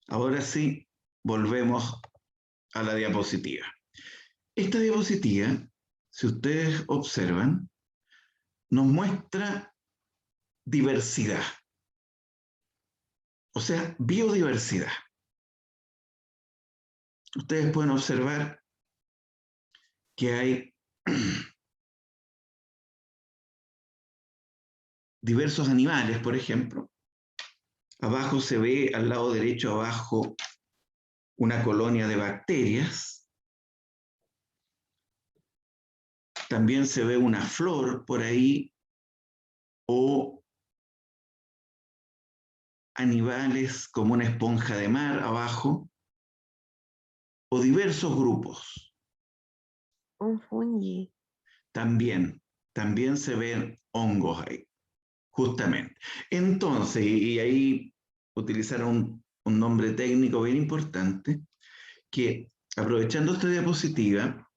Ahora sí, volvemos a la diapositiva. Esta diapositiva, si ustedes observan, nos muestra diversidad, o sea, biodiversidad. Ustedes pueden observar que hay diversos animales, por ejemplo. Abajo se ve, al lado derecho abajo, una colonia de bacterias. También se ve una flor por ahí, o animales como una esponja de mar abajo, o diversos grupos. Un fungi. También se ven hongos ahí, justamente. Entonces, y ahí utilizaron un nombre técnico bien importante, que aprovechando esta diapositiva,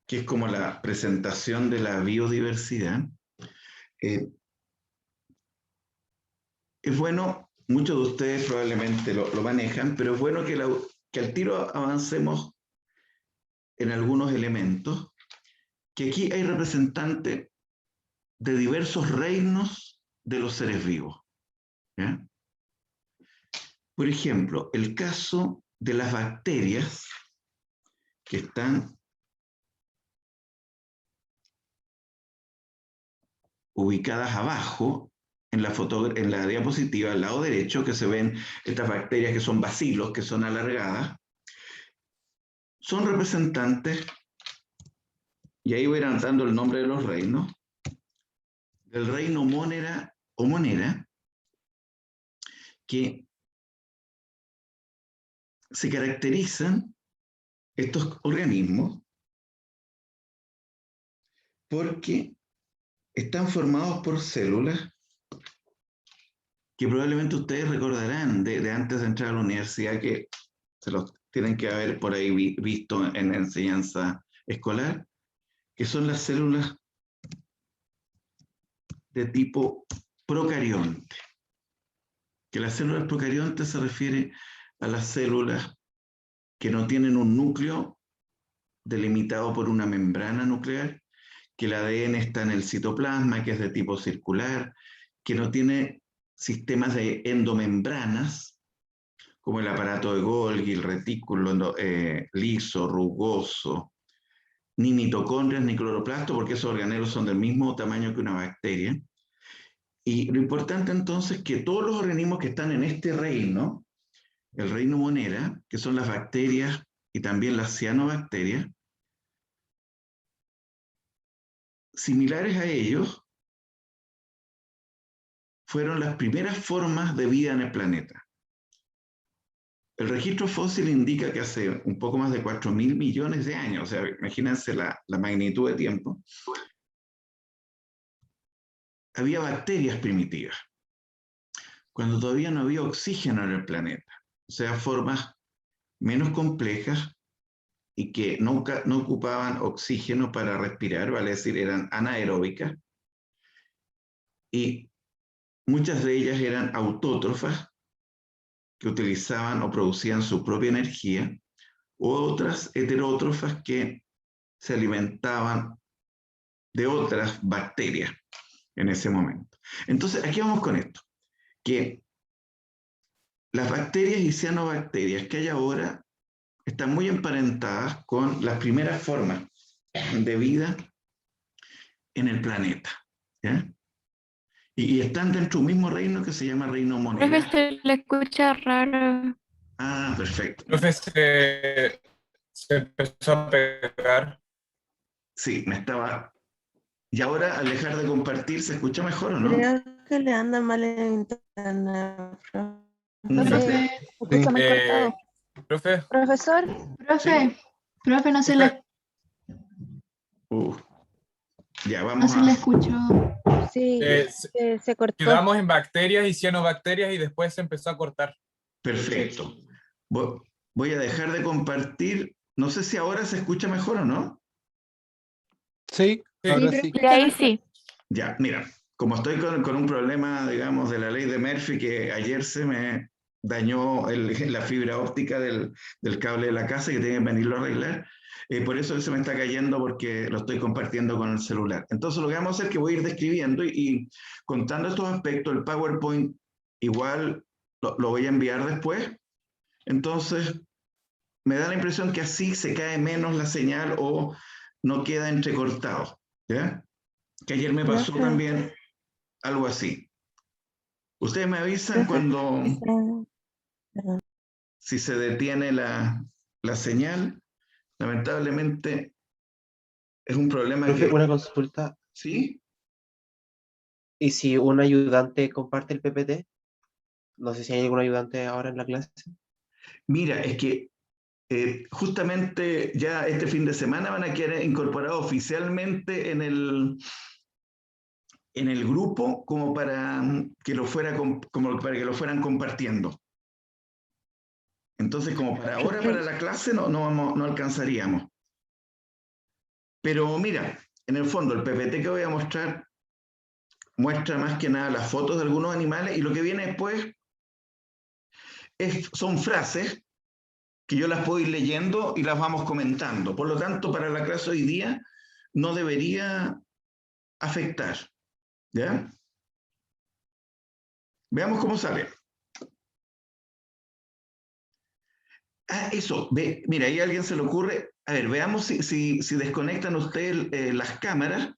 que es como la presentación de la biodiversidad, es bueno, muchos de ustedes probablemente lo manejan, pero es bueno que al tiro avancemos en algunos elementos, que aquí hay representantes de diversos reinos de los seres vivos. ¿Ya? Por ejemplo, el caso de las bacterias que están ubicadas abajo en la diapositiva, al lado derecho, que se ven estas bacterias que son bacilos, que son alargadas, son representantes, y ahí voy a ir anotando el nombre de los reinos, del reino Monera o Monera, que se caracterizan estos organismos porque están formados por células que probablemente ustedes recordarán de antes de entrar a la universidad, que se los tienen que haber por ahí visto en la enseñanza escolar, que son las células de tipo procarionte. Que las células procariontes se refiere a las células que no tienen un núcleo delimitado por una membrana nuclear, que el ADN está en el citoplasma, que es de tipo circular, que no tiene sistemas de endomembranas, como el aparato de Golgi, el retículo liso, rugoso, ni mitocondrias ni cloroplastos, porque esos organelos son del mismo tamaño que una bacteria. Y lo importante entonces es que todos los organismos que están en este reino, el reino Monera, que son las bacterias y también las cianobacterias, similares a ellos, fueron las primeras formas de vida en el planeta. El registro fósil indica que hace un poco más de 4.000 millones de años, o sea, imagínense la magnitud de tiempo, había bacterias primitivas, cuando todavía no había oxígeno en el planeta, o sea, formas menos complejas y que no ocupaban oxígeno para respirar, vale decir, eran anaeróbicas, y muchas de ellas eran autótrofas, que utilizaban o producían su propia energía, u otras heterótrofas que se alimentaban de otras bacterias en ese momento. Entonces, aquí vamos con esto, que las bacterias y cianobacterias que hay ahora están muy emparentadas con las primeras formas de vida en el planeta. ¿Ya? Y están dentro de un mismo reino que se llama reino Profe, Monera. se le escucha raro. Ah, perfecto. Profe, se empezó a pegar. Sí, me estaba... Y ahora, al dejar de compartir, ¿se escucha mejor o no? Creo que le anda mal en internet, profe. Profe, Escucha muy cortado. Profe, Profesor, profe, profe, no se profe, Ya, no vamos se le a... escuchó. sí, se cortó. quedamos en bacterias y cianobacterias y después se empezó a cortar. Perfecto. Voy a dejar de compartir. No sé si ahora se escucha mejor o no. Sí, Sí. ahora Sí, sí. creo que ahí sí. Ya, mira, como estoy con un problema, digamos, de la ley de Murphy, que ayer se me dañó la fibra óptica del cable de la casa que tiene que venirlo a arreglar. Por eso se me está cayendo porque lo estoy compartiendo con el celular. Entonces lo que vamos a hacer es que voy a ir describiendo y contando estos aspectos. El PowerPoint igual lo voy a enviar después. Entonces me da la impresión que así se cae menos la señal o no queda entrecortado. ¿Ya? Que ayer me pasó Profe. también algo así. Ustedes me avisan cuando, Perdón. si se detiene la señal. Lamentablemente es un problema Profe, que... una consulta. ¿Sí? ¿Y si un ayudante comparte el PPT? No sé si hay algún ayudante ahora en la clase. Mira, es que justamente ya este fin de semana van a quedar incorporados oficialmente en el grupo como para que lo fueran compartiendo. Entonces, como para ahora, para la clase, no alcanzaríamos. Pero mira, en el fondo, el PPT que voy a mostrar muestra más que nada las fotos de algunos animales y lo que viene después son frases que yo las puedo ir leyendo y las vamos comentando. Por lo tanto, para la clase hoy día no debería afectar. ¿Ya? Veamos cómo sale. Ah, eso, mira, ahí a alguien se le ocurre. A ver, veamos si desconectan ustedes las cámaras,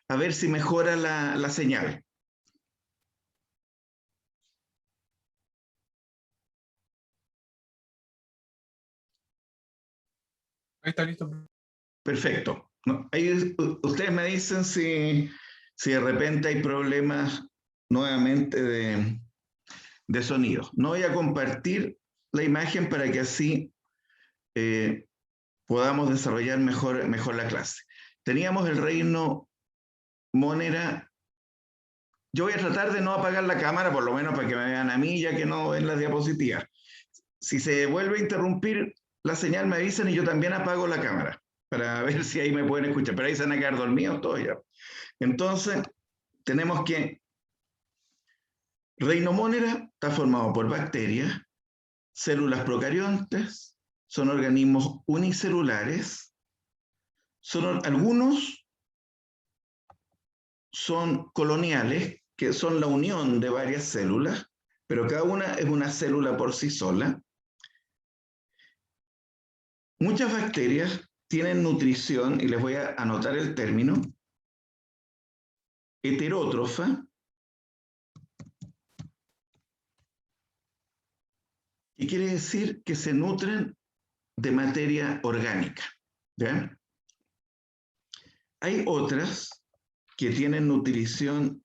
a ver si mejora la señal. Ahí está listo. Perfecto. No, ahí ustedes me dicen si de repente hay problemas nuevamente de sonido. No voy a compartir la imagen para que así podamos desarrollar mejor la clase. Teníamos el reino Monera. Yo voy a tratar de no apagar la cámara, por lo menos para que me vean a mí, ya que no ven las diapositivas. Si se vuelve a interrumpir la señal, me avisan y yo también apago la cámara, para ver si ahí me pueden escuchar. Pero ahí se van a quedar dormidos todos ya. Entonces, tenemos que reino Monera está formado por bacterias, células procariontes, son organismos unicelulares, algunos son coloniales, que son la unión de varias células, pero cada una es una célula por sí sola. Muchas bacterias tienen nutrición, y les voy a anotar el término, heterótrofa, que quiere decir que se nutren de materia orgánica. ¿Ya? Hay otras que tienen nutrición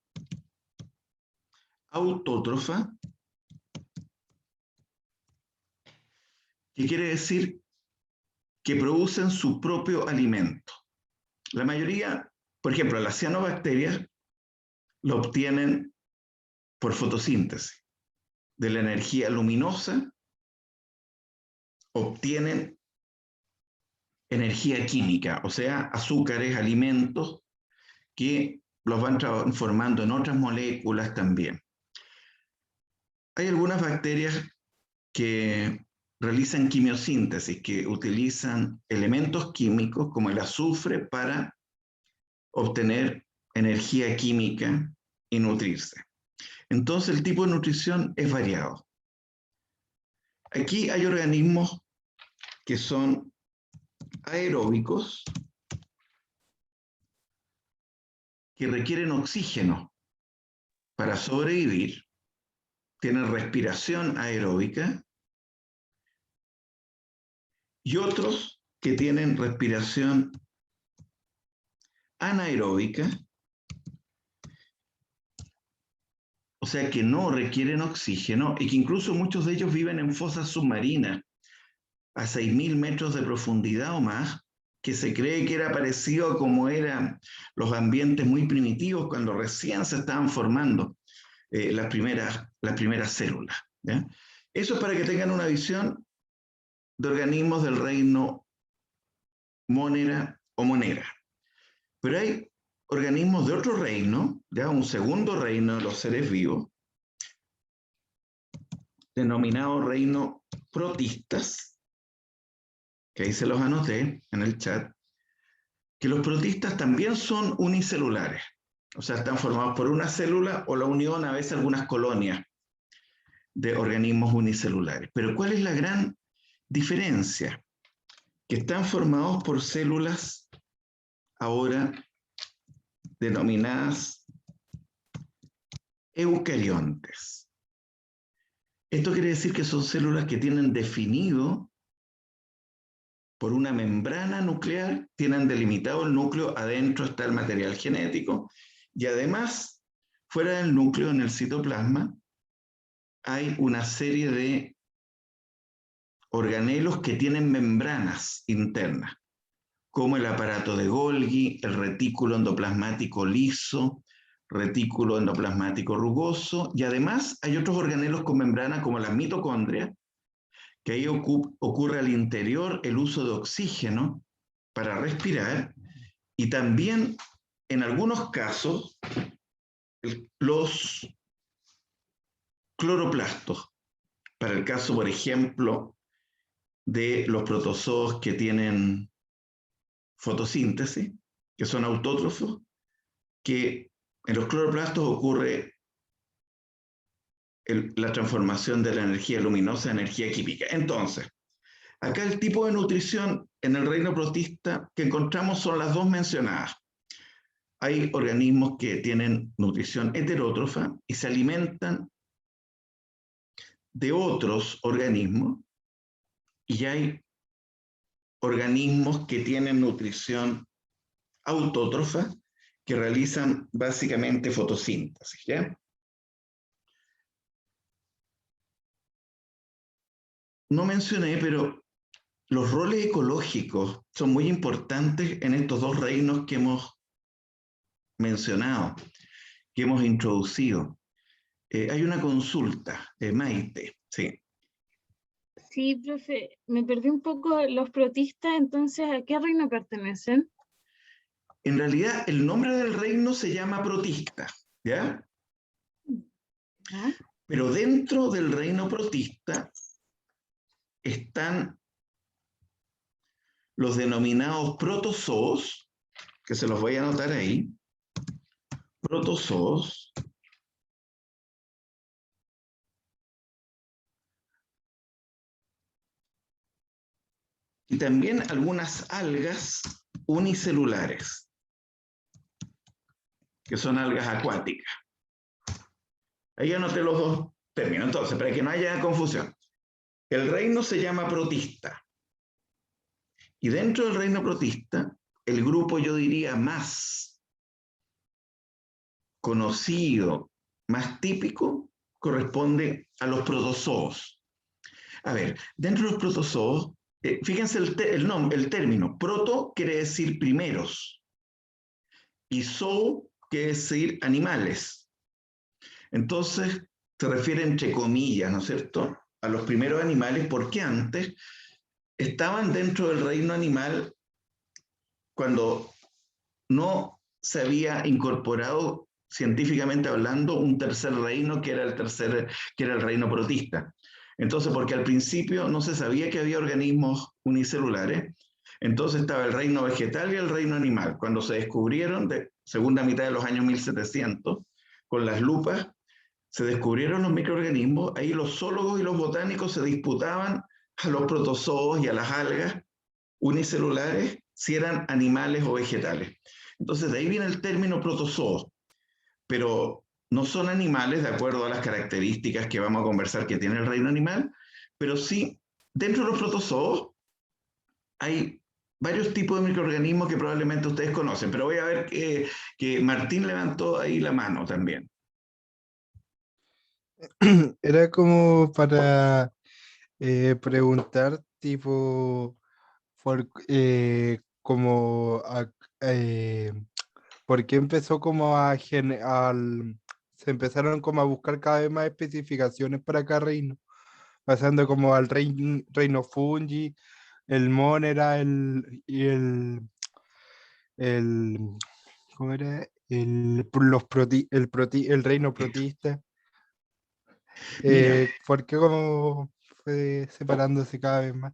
autótrofa, que quiere decir que producen su propio alimento. La mayoría, por ejemplo, las cianobacterias lo obtienen por fotosíntesis. De la energía luminosa obtienen energía química, o sea, azúcares, alimentos que los van transformando en otras moléculas también. Hay algunas bacterias que realizan quimiosíntesis, que utilizan elementos químicos como el azufre para obtener energía química y nutrirse. Entonces el tipo de nutrición es variado. Aquí hay organismos que son aeróbicos, que requieren oxígeno para sobrevivir, tienen respiración aeróbica, y otros que tienen respiración anaeróbica, o sea que no requieren oxígeno y que incluso muchos de ellos viven en fosas submarinas a 6.000 metros de profundidad o más, que se cree que era parecido a como eran los ambientes muy primitivos cuando recién se estaban formando las primeras células. ¿Ya? Eso es para que tengan una visión de organismos del reino Monera o Monera. Pero hay organismos de otro reino, ya un segundo reino de los seres vivos, denominados reinos protistas, que ahí se los anoté en el chat, que los protistas también son unicelulares, o sea, están formados por una célula o la unión, a veces algunas colonias de organismos unicelulares. Pero ¿cuál es la gran diferencia? Que están formados por células ahora denominadas eucariontes. Esto quiere decir que son células que tienen definido por una membrana nuclear, tienen delimitado el núcleo, adentro está el material genético, y además, fuera del núcleo, en el citoplasma, hay una serie de organelos que tienen membranas internas, como el aparato de Golgi, el retículo endoplasmático liso, retículo endoplasmático rugoso, y además hay otros organelos con membrana como las mitocondrias, que ahí ocurre al interior el uso de oxígeno para respirar, y también en algunos casos los cloroplastos, para el caso, por ejemplo, de los protozoos que tienen fotosíntesis, que son autótrofos, que en los cloroplastos ocurre la transformación de la energía luminosa en energía química. Entonces, acá el tipo de nutrición en el reino protista que encontramos son las dos mencionadas. Hay organismos que tienen nutrición heterótrofa y se alimentan de otros organismos, y hay organismos que tienen nutrición autótrofa, que realizan básicamente fotosíntesis, ¿ya? No mencioné, pero los roles ecológicos son muy importantes en estos dos reinos que hemos mencionado, que hemos introducido. Hay una consulta, Maite, sí. Sí, profe, me perdí un poco los protistas, entonces, ¿a qué reino pertenecen? En realidad, el nombre del reino se llama protista, ¿ya? ¿Ah? Pero dentro del reino protista están los denominados protozoos, que se los voy a anotar ahí, protozoos, y también algunas algas unicelulares, que son algas acuáticas. Ahí anoté los dos términos. Entonces, para que no haya confusión, el reino se llama protista, y dentro del reino protista, el grupo, yo diría, más conocido, más típico, corresponde a los protozoos. A ver, dentro de los protozoos, fíjense el término. Proto quiere decir primeros, y zoo quiere decir animales. Entonces, se refiere entre comillas, ¿no es cierto?, a los primeros animales, porque antes estaban dentro del reino animal cuando no se había incorporado, científicamente hablando, un tercer reino que era el reino protista. Entonces, porque al principio no se sabía que había organismos unicelulares, entonces estaba el reino vegetal y el reino animal. Cuando se descubrieron, de segunda mitad de los años 1700, con las lupas, se descubrieron los microorganismos, ahí los zoólogos y los botánicos se disputaban a los protozoos y a las algas unicelulares si eran animales o vegetales. Entonces, de ahí viene el término protozoos, pero no son animales de acuerdo a las características que vamos a conversar que tiene el reino animal, pero sí, dentro de los protozoos hay varios tipos de microorganismos que probablemente ustedes conocen, pero voy a ver que Martín levantó ahí la mano también. Era como para preguntar, tipo, como eh, ¿por qué empezó como se empezaron como a buscar cada vez más especificaciones para cada reino? Pasando como al reino fungi, el monera, el ¿cómo era? El reino protista. Mira, ¿Por qué como fue separándose cada vez más?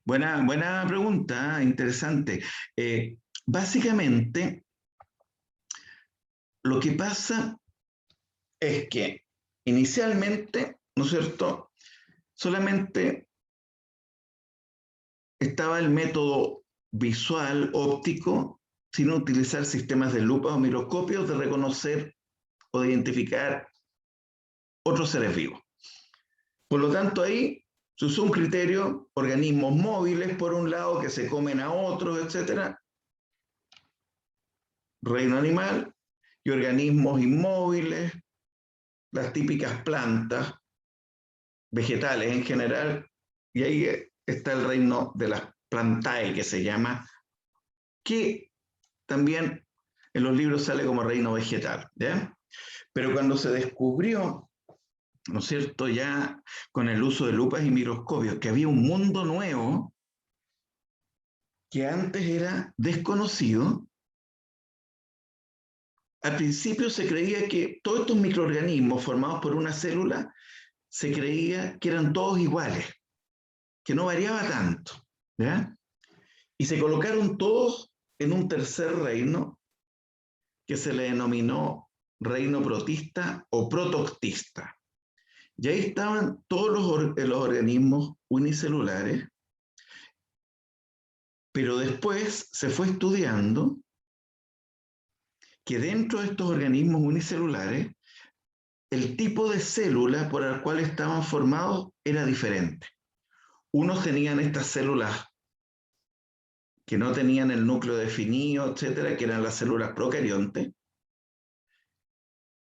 buena pregunta, interesante. Básicamente, lo que pasa es que inicialmente, ¿no es cierto?, solamente estaba el método visual, óptico, sin utilizar sistemas de lupa o microscopios, de reconocer o de identificar otros seres vivos. Por lo tanto, ahí se usó un criterio, organismos móviles, por un lado, que se comen a otros, etcétera, reino animal, y organismos inmóviles, las típicas plantas, vegetales en general, y ahí está el reino de las plantae, que se llama, que también en los libros sale como reino vegetal, ¿ya? Pero cuando se descubrió, ¿no es cierto?, ya con el uso de lupas y microscopios, que había un mundo nuevo que antes era desconocido. Al principio se creía que todos estos microorganismos formados por una célula, se creía que eran todos iguales, que no variaba tanto, ¿ya? Y se colocaron todos en un tercer reino que se le denominó reino protista o protoctista. Y ahí estaban todos los organismos unicelulares, pero después se fue estudiando que dentro de estos organismos unicelulares, el tipo de célula por el cual estaban formados era diferente. Unos tenían estas células que no tenían el núcleo definido, etcétera, que eran las células procariontes.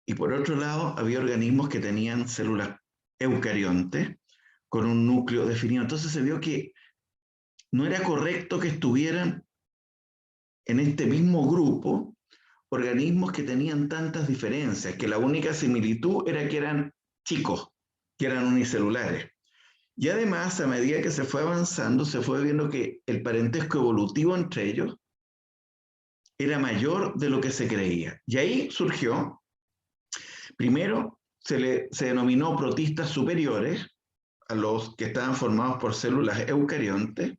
Y por otro lado, había organismos que tenían células eucariontes con un núcleo definido. Entonces se vio que no era correcto que estuvieran en este mismo grupo organismos que tenían tantas diferencias, que la única similitud era que eran chicos, que eran unicelulares. Y además, a medida que se fue avanzando, se fue viendo que el parentesco evolutivo entre ellos era mayor de lo que se creía. Y ahí surgió, primero, se denominó protistas superiores a los que estaban formados por células eucariontes,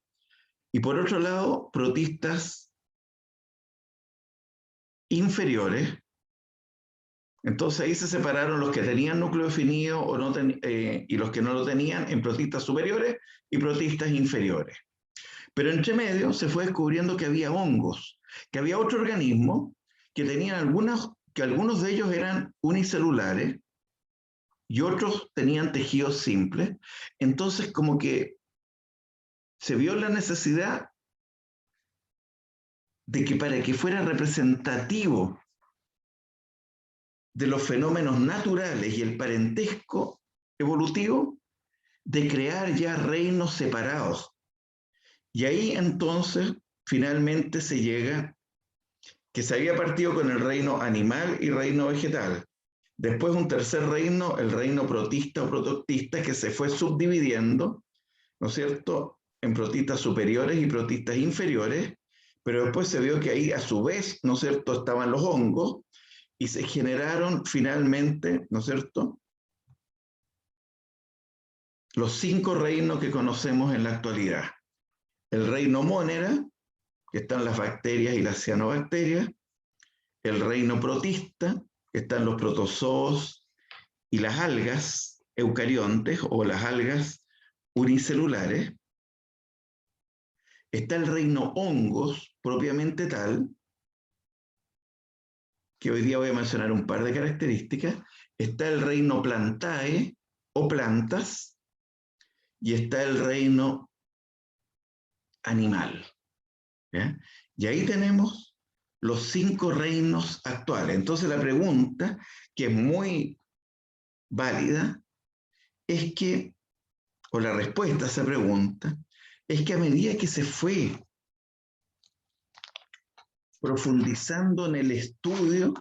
y por otro lado, protistas inferiores. Entonces ahí se separaron los que tenían núcleo definido o no y los que no lo tenían en protistas superiores y protistas inferiores. Pero entre medio se fue descubriendo que había hongos, que había otro organismo que tenían algunos de ellos eran unicelulares y otros tenían tejidos simples. Entonces como que se vio la necesidad de que para que fuera representativo de los fenómenos naturales y el parentesco evolutivo, de crear ya reinos separados. Y ahí entonces finalmente se llega que se había partido con el reino animal y reino vegetal. Después un tercer reino, el reino protista o protoctista, que se fue subdividiendo, ¿no es cierto?, en protistas superiores y protistas inferiores, pero después se vio que ahí a su vez, ¿no es cierto?, estaban los hongos, y se generaron finalmente, ¿no es cierto?, los 5 reinos que conocemos en la actualidad. El reino Monera, que están las bacterias y las cianobacterias, el reino protista, que están los protozoos y las algas eucariontes o las algas unicelulares. Está el reino hongos, propiamente tal, que hoy día voy a mencionar un par de características. Está el reino plantae o plantas, y está el reino animal, ¿ya? Y ahí tenemos los 5 reinos actuales. Entonces la pregunta, que es muy válida, es que, o la respuesta a esa pregunta, es que a medida que se fue profundizando en el estudio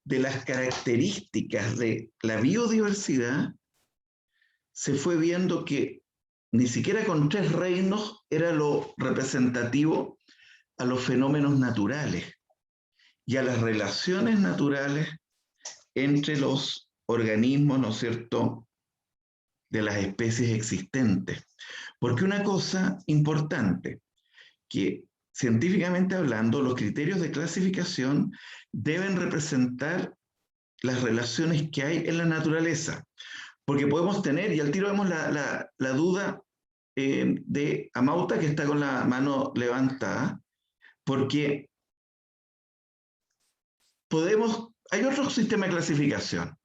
de las características de la biodiversidad, se fue viendo que ni siquiera con 3 reinos era lo representativo a los fenómenos naturales y a las relaciones naturales entre los organismos, ¿no es cierto?, de las especies existentes. Porque una cosa importante, que científicamente hablando, los criterios de clasificación deben representar las relaciones que hay en la naturaleza. Porque podemos tener, y al tiro vemos la duda de Amauta, que está con la mano levantada, porque hay otros sistemas de clasificación,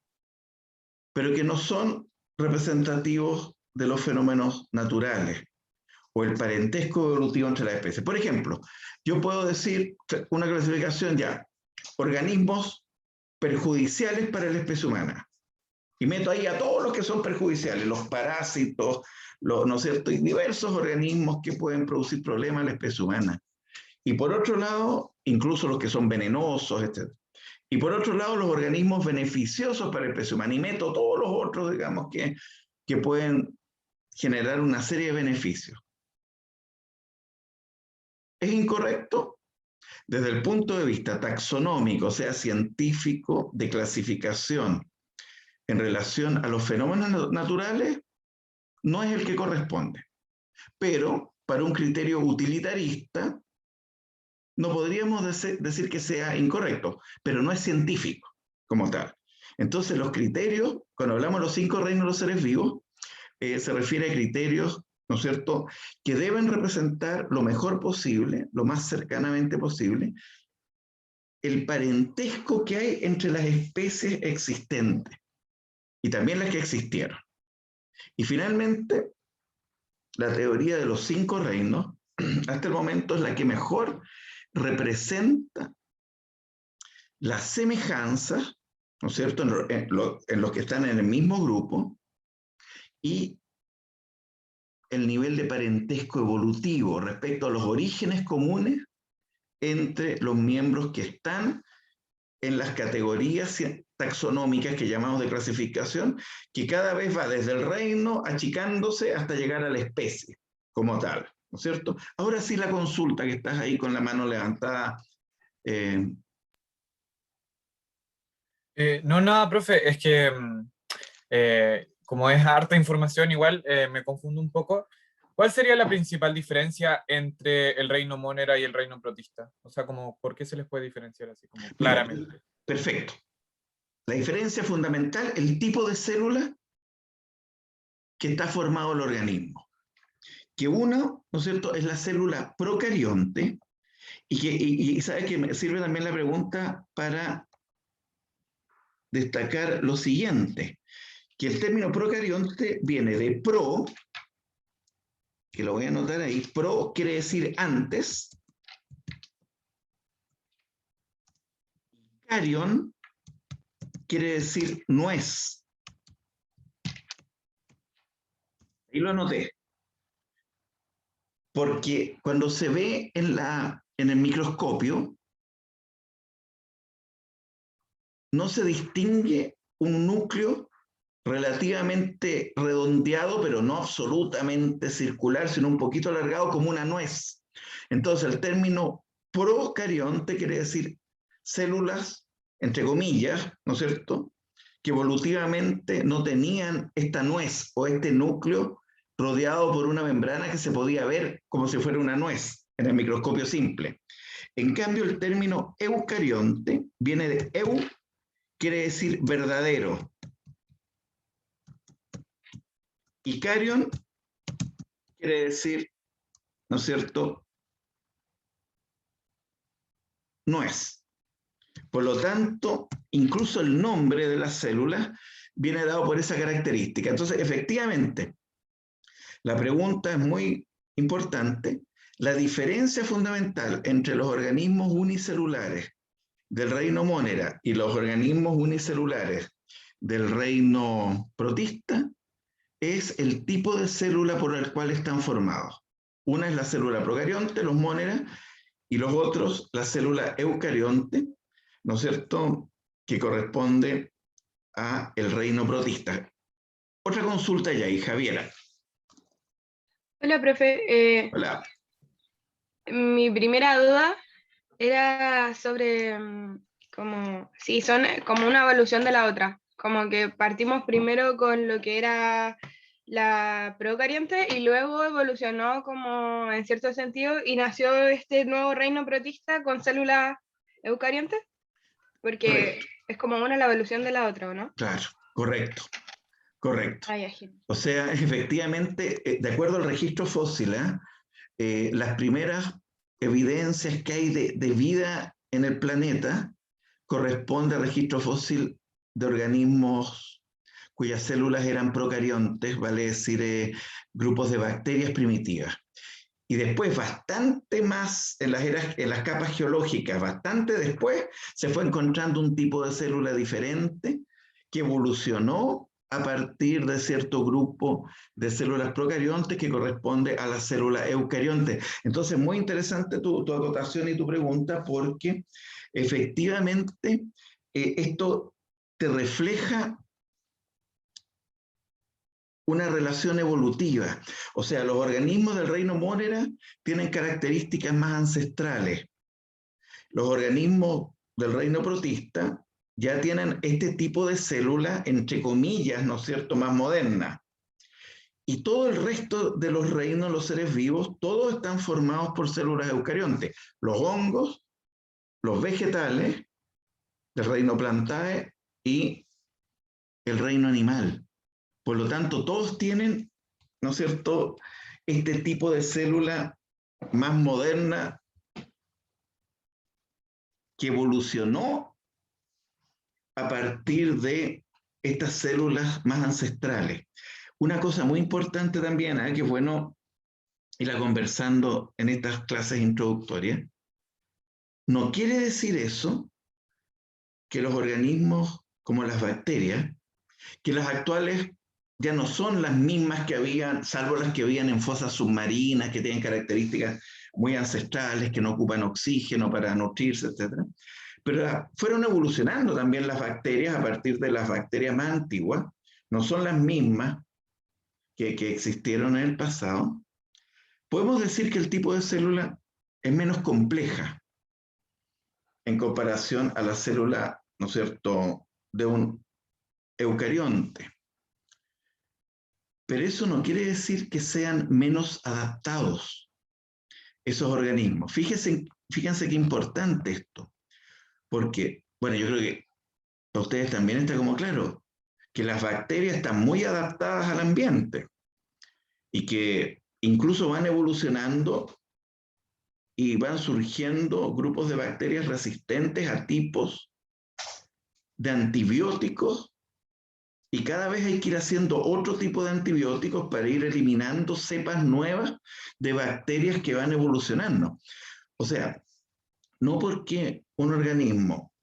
pero que no son representativos de los fenómenos naturales o el parentesco evolutivo entre las especies. Por ejemplo, yo puedo decir una clasificación ya, organismos perjudiciales para la especie humana, y meto ahí a todos los que son perjudiciales, los parásitos, ¿no es cierto?, y diversos organismos que pueden producir problemas a la especie humana. Y por otro lado, incluso los que son venenosos, etc. Y por otro lado, los organismos beneficiosos para la especie humana, y meto todos los otros, digamos, que pueden generar una serie de beneficios. ¿Es incorrecto? Desde el punto de vista taxonómico, o sea, científico, de clasificación, en relación a los fenómenos naturales, no es el que corresponde. Pero para un criterio utilitarista, no podríamos decir que sea incorrecto, pero no es científico como tal. Entonces los criterios, cuando hablamos de los 5 reinos de los seres vivos, se refiere a criterios, ¿no es cierto?, que deben representar lo mejor posible, lo más cercanamente posible, el parentesco que hay entre las especies existentes y también las que existieron. Y finalmente, la teoría de los 5 reinos, hasta el momento es la que mejor representa las semejanzas, ¿no es cierto?, en los que están en el mismo grupo, y el nivel de parentesco evolutivo respecto a los orígenes comunes entre los miembros que están en las categorías taxonómicas que llamamos de clasificación, que cada vez va desde el reino achicándose hasta llegar a la especie como tal, ¿no es cierto? Ahora sí la consulta, que estás ahí con la mano levantada. No, nada, profe, es que como es harta información, igual me confundo un poco. ¿Cuál sería la principal diferencia entre el reino Monera y el reino protista? O sea, como, ¿por qué se les puede diferenciar así, como claramente? Mira, perfecto. La diferencia fundamental, el tipo de célula que está formado el organismo. Que uno, ¿no es cierto?, es la célula procarionte, y sabes que me sirve también la pregunta para destacar lo siguiente, que el término procarionte viene de pro, que lo voy a anotar ahí, pro quiere decir antes, carion quiere decir nuez. Ahí lo anoté. Porque cuando se ve en el microscopio, no se distingue un núcleo relativamente redondeado, pero no absolutamente circular, sino un poquito alargado como una nuez. Entonces el término procarionte quiere decir células, entre comillas, ¿no es cierto?, que evolutivamente no tenían esta nuez o este núcleo rodeado por una membrana que se podía ver como si fuera una nuez en el microscopio simple. En cambio, el término eucarionte viene de eu, quiere decir verdadero, y carion quiere decir, ¿no es cierto?, nuez. Por lo tanto, incluso el nombre de las células viene dado por esa característica. Entonces, efectivamente, la pregunta es muy importante. La diferencia fundamental entre los organismos unicelulares del reino Monera y los organismos unicelulares del reino protista es el tipo de célula por el cual están formados. Una es la célula procarionte, los Monera, y los otros, la célula eucarionte, ¿no es cierto?, que corresponde a el reino protista. Otra consulta ya, y Javiera. Hola, profe. Hola. Mi primera duda era sobre como si son como una evolución de la otra. Como que partimos primero con lo que era la procarionte y luego evolucionó como en cierto sentido y nació este nuevo reino protista con células eucariontes, porque Correcto. es como una la evolución de la otra, ¿o no? Claro, correcto, correcto. Ah, ya, genial. O sea, efectivamente, de acuerdo al registro fósil, las primeras evidencias que hay de vida en el planeta corresponde al registro fósil de organismos cuyas células eran procariontes, vale decir, grupos de bacterias primitivas. Y después, bastante más en las capas geológicas, bastante después, se fue encontrando un tipo de célula diferente que evolucionó a partir de cierto grupo de células procariontes que corresponde a la célula eucarionte. Entonces, muy interesante tu acotación y tu pregunta, porque efectivamente esto te refleja una relación evolutiva. O sea, los organismos del reino Monera tienen características más ancestrales. Los organismos del reino protista ya tienen este tipo de célula, entre comillas, ¿no es cierto?, más moderna. Y todo el resto de los reinos, los seres vivos, todos están formados por células eucariontes. Los hongos, los vegetales, del reino Plantae y el reino animal. Por lo tanto, todos tienen, ¿no es cierto?, este tipo de célula más moderna que evolucionó a partir de estas células más ancestrales. Una cosa muy importante también, que es bueno irla conversando en estas clases introductorias, no quiere decir eso que los organismos como las bacterias, que las actuales ya no son las mismas que habían, salvo las que habían en fosas submarinas, que tienen características muy ancestrales, que no ocupan oxígeno para nutrirse, etc. Pero fueron evolucionando también las bacterias a partir de las bacterias más antiguas, no son las mismas que existieron en el pasado. Podemos decir que el tipo de célula es menos compleja en comparación a la célula, ¿no es cierto?, de un eucarionte. Pero eso no quiere decir que sean menos adaptados esos organismos. Fíjense qué importante esto, porque, bueno, yo creo que a ustedes también está como claro que las bacterias están muy adaptadas al ambiente y que incluso van evolucionando y van surgiendo grupos de bacterias resistentes a tipos de antibióticos. Y cada vez hay que ir haciendo otro tipo de antibióticos para ir eliminando cepas nuevas de bacterias que van evolucionando. O sea, no porque un organismo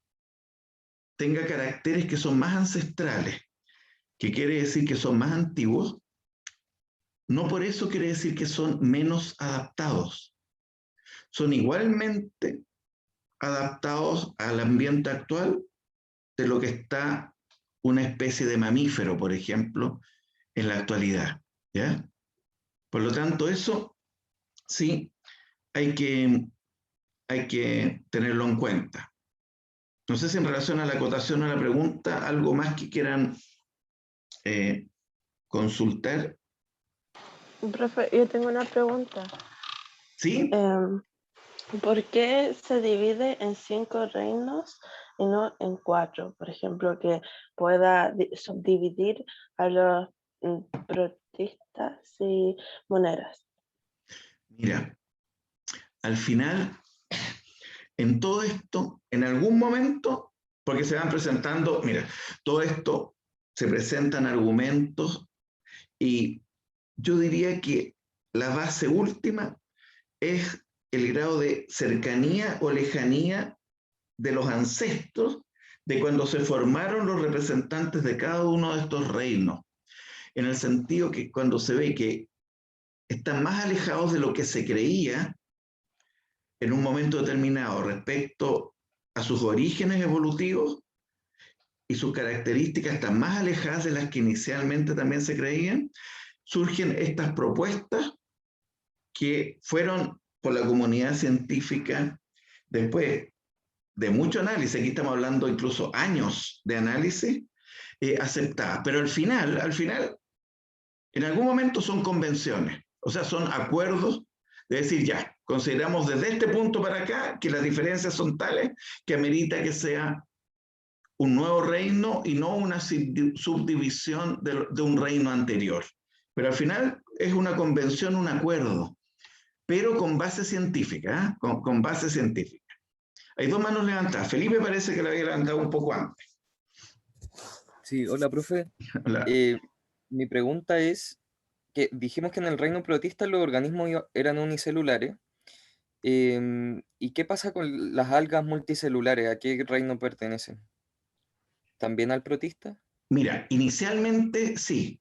tenga caracteres que son más ancestrales, que quiere decir que son más antiguos, no por eso quiere decir que son menos adaptados. Son igualmente adaptados al ambiente actual de lo que está una especie de mamífero, por ejemplo, en la actualidad, ¿ya? Por lo tanto, eso sí hay que tenerlo en cuenta. No sé si en relación a la acotación a la pregunta, algo más que quieran consultar. Profe, yo tengo una pregunta. ¿Sí? ¿Por qué se divide en 5 reinos y no en 4? Por ejemplo, que pueda subdividir a los protistas y moneras. Mira, al final, en todo esto, en algún momento, porque se van presentando, mira, todo esto se presentan argumentos y yo diría que la base última es el grado de cercanía o lejanía de los ancestros de cuando se formaron los representantes de cada uno de estos reinos, en el sentido que cuando se ve que están más alejados de lo que se creía en un momento determinado respecto a sus orígenes evolutivos y sus características están más alejadas de las que inicialmente también se creían, surgen estas propuestas que fueron por la comunidad científica después de mucho análisis, aquí estamos hablando incluso años de análisis, aceptadas. Pero al final, En algún momento son convenciones, o sea, son acuerdos de decir, ya, consideramos desde este punto para acá que las diferencias son tales que amerita que sea un nuevo reino y no una subdivisión de un reino anterior. Pero al final es una convención, un acuerdo, pero con base científica, ¿eh? Con base científica. Hay dos manos levantadas. Felipe parece que la había levantado un poco antes. Sí, hola, profe. Hola. Mi pregunta es que dijimos que en el reino protista los organismos eran unicelulares. ¿Y qué pasa con las algas multicelulares? ¿A qué reino pertenecen? ¿También al protista? Mira, inicialmente sí.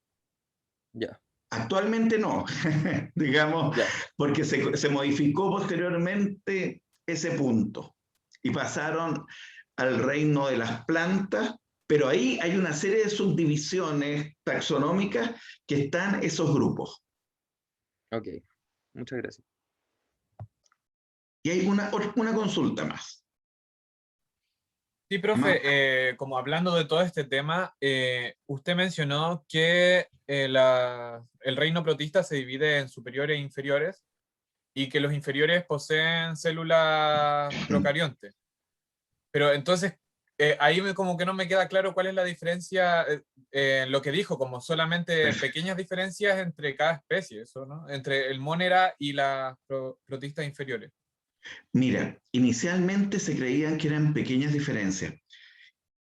Ya. Actualmente no, digamos, Ya. porque se modificó posteriormente ese punto y pasaron al reino de las plantas, pero ahí hay una serie de subdivisiones taxonómicas que están esos grupos. Ok, muchas gracias. Y hay una consulta más. Sí, profe, como hablando de todo este tema, usted mencionó que el reino protista se divide en superiores e inferiores y que los inferiores poseen células procariontes. Pero entonces, ahí como que no me queda claro cuál es la diferencia en lo que dijo, como solamente pequeñas diferencias entre cada especie, eso, ¿no? Entre el Monera y las protistas inferiores. Mira, inicialmente se creían que eran pequeñas diferencias,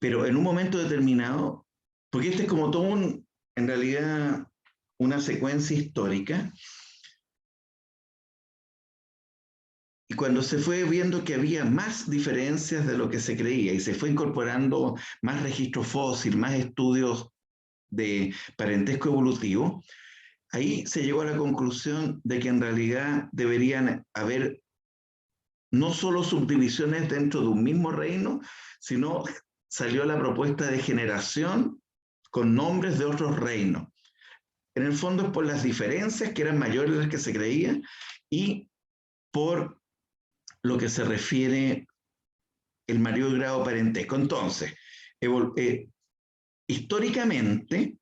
pero en un momento determinado, porque este es como todo en realidad, una secuencia histórica, y cuando se fue viendo que había más diferencias de lo que se creía y se fue incorporando más registro fósil, más estudios de parentesco evolutivo, ahí se llegó a la conclusión de que en realidad deberían haber no solo subdivisiones dentro de un mismo reino, sino salió la propuesta de generación con nombres de otros reinos. En el fondo es por las diferencias que eran mayores de las que se creía y por lo que se refiere el mayor grado parentesco. Entonces, históricamente,